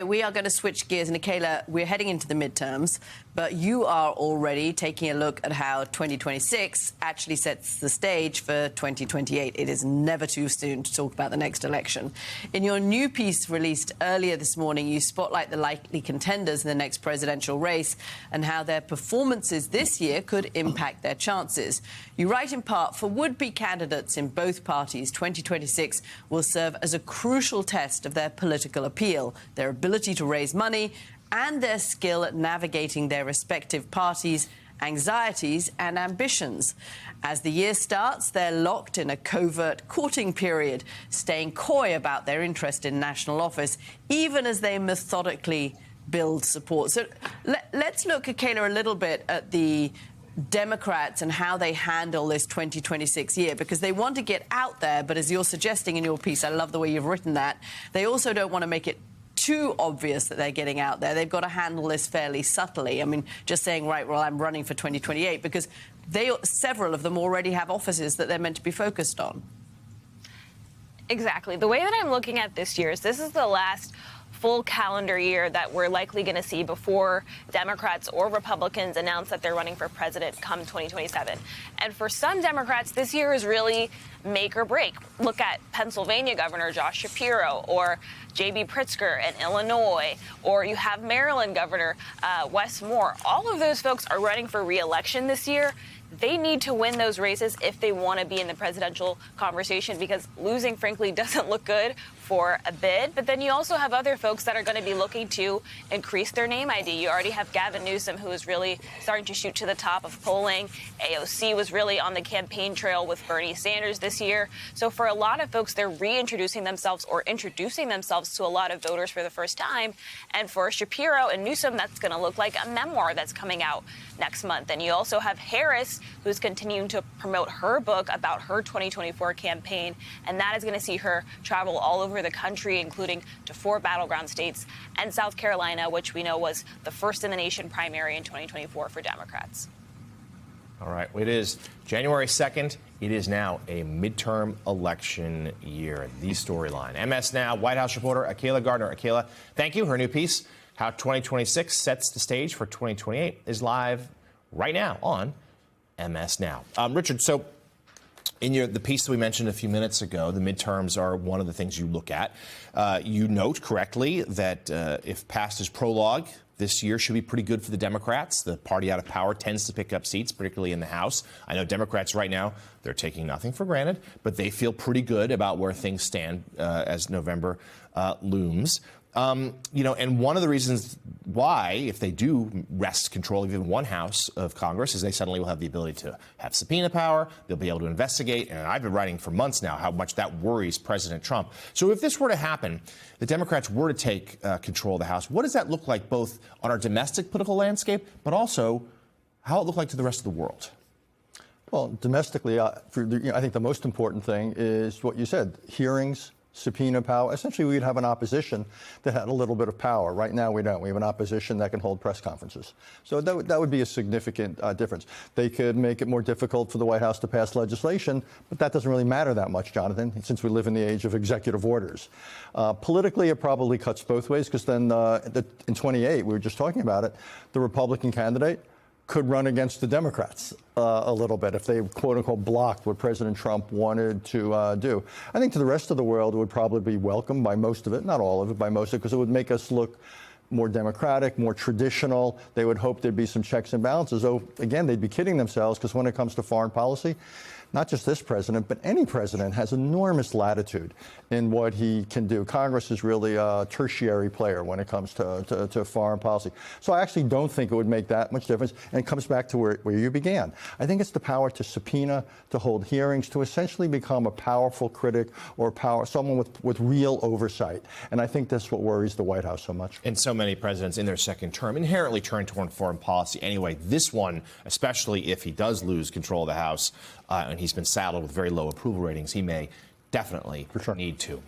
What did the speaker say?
We are going to switch gears. Nikayla, we're heading into the midterms, but you are already taking a look at how 2026 actually sets the stage for 2028. It is never too soon to talk about the next election. In your new piece released earlier this morning, you spotlight the likely contenders in the next presidential race and how their performances this year could impact their chances. You write in part, for would-be candidates in both parties, 2026 will serve as a crucial test of their political appeal, their ability to raise money, and their skill at navigating their respective parties' anxieties and ambitions. As the year starts, they're locked in a covert courting period, staying coy about their interest in national office, even as they methodically build support. So let's look, Nikayla, a little bit at the Democrats and how they handle this 2026 year, because they want to get out there, but as you're suggesting in your piece, I love the way you've written that, they also don't want to make it too obvious that they're getting out there. They've got to handle this fairly subtly. I mean, just saying, right, well, I'm running for 2028, because several of them already have offices that they're meant to be focused on. Exactly. The way that I'm looking at this year is this is the last full calendar year that we're likely going to see before Democrats or Republicans announce that they're running for president come 2027. And for some Democrats, this year is really make or break. Look at Pennsylvania Governor Josh Shapiro or J.B. Pritzker in Illinois, or you have Maryland Governor Wes Moore. All of those folks are running for re-election this year. They need to win those races if they want to be in the presidential conversation, because losing, frankly, doesn't look good for a bid. But then you also have other folks that are going to be looking to increase their name ID. You already have Gavin Newsom, who is really starting to shoot to the top of polling. AOC was really on the campaign trail with Bernie Sanders this year. So for a lot of folks, they're reintroducing themselves or introducing themselves to a lot of voters for the first time. And for Shapiro and Newsom, that's going to look like a memoir that's coming out next month. And you also have Harris, who's continuing to promote her book about her 2024 campaign. And that is going to see her travel all over the country, including to 4 battleground states and South Carolina, which we know was the first in the nation primary in 2024 for Democrats. All right. It is January 2nd. It is now a midterm election year. The storyline. MS Now White House reporter Akayla Gardner. Akayla, thank you. Her new piece, How 2026 Sets the Stage for 2028, is live right now on MS Now. Richard, so in the piece that we mentioned a few minutes ago, the midterms are one of the things you look at. You note correctly that if past is prologue, this year should be pretty good for the Democrats. The party out of power tends to pick up seats, particularly in the House. I know Democrats right now, they're taking nothing for granted, but they feel pretty good about where things stand as November looms. And one of the reasons why, if they do wrest control of even one house of Congress, is they suddenly will have the ability to have subpoena power. They'll be able to investigate. And I've been writing for months now how much that worries President Trump. So if this were to happen, the Democrats were to take control of the House, what does that look like both on our domestic political landscape, but also how it look like to the rest of the world? Well, domestically, I think the most important thing is what you said, hearings, subpoena power. Essentially, we'd have an opposition that had a little bit of power. Right now, we don't. We have an opposition that can hold press conferences. So that would be a significant difference. They could make it more difficult for the White House to pass legislation, but that doesn't really matter that much, Jonathan, since we live in the age of executive orders. Politically, it probably cuts both ways, because then in 28, we were just talking about it, the Republican candidate could run against the Democrats a little bit if they, quote unquote, blocked what President Trump wanted to do. I think to the rest of the world, it would probably be welcomed by most of it, not all of it, by most of it, because it would make us look more democratic, more traditional. They would hope there'd be some checks and balances. Though, again, they'd be kidding themselves, because when it comes to foreign policy, not just this president, but any president has enormous latitude in what he can do. Congress is really a tertiary player when it comes to foreign policy. So I actually don't think it would make that much difference. And it comes back to where you began. I think it's the power to subpoena, to hold hearings, to essentially become a powerful critic or someone with real oversight. And I think that's what worries the White House so much. And so many presidents in their second term inherently turn toward foreign policy anyway. This one, especially if he does lose control of the House, and he's been saddled with very low approval ratings, he may definitely need to.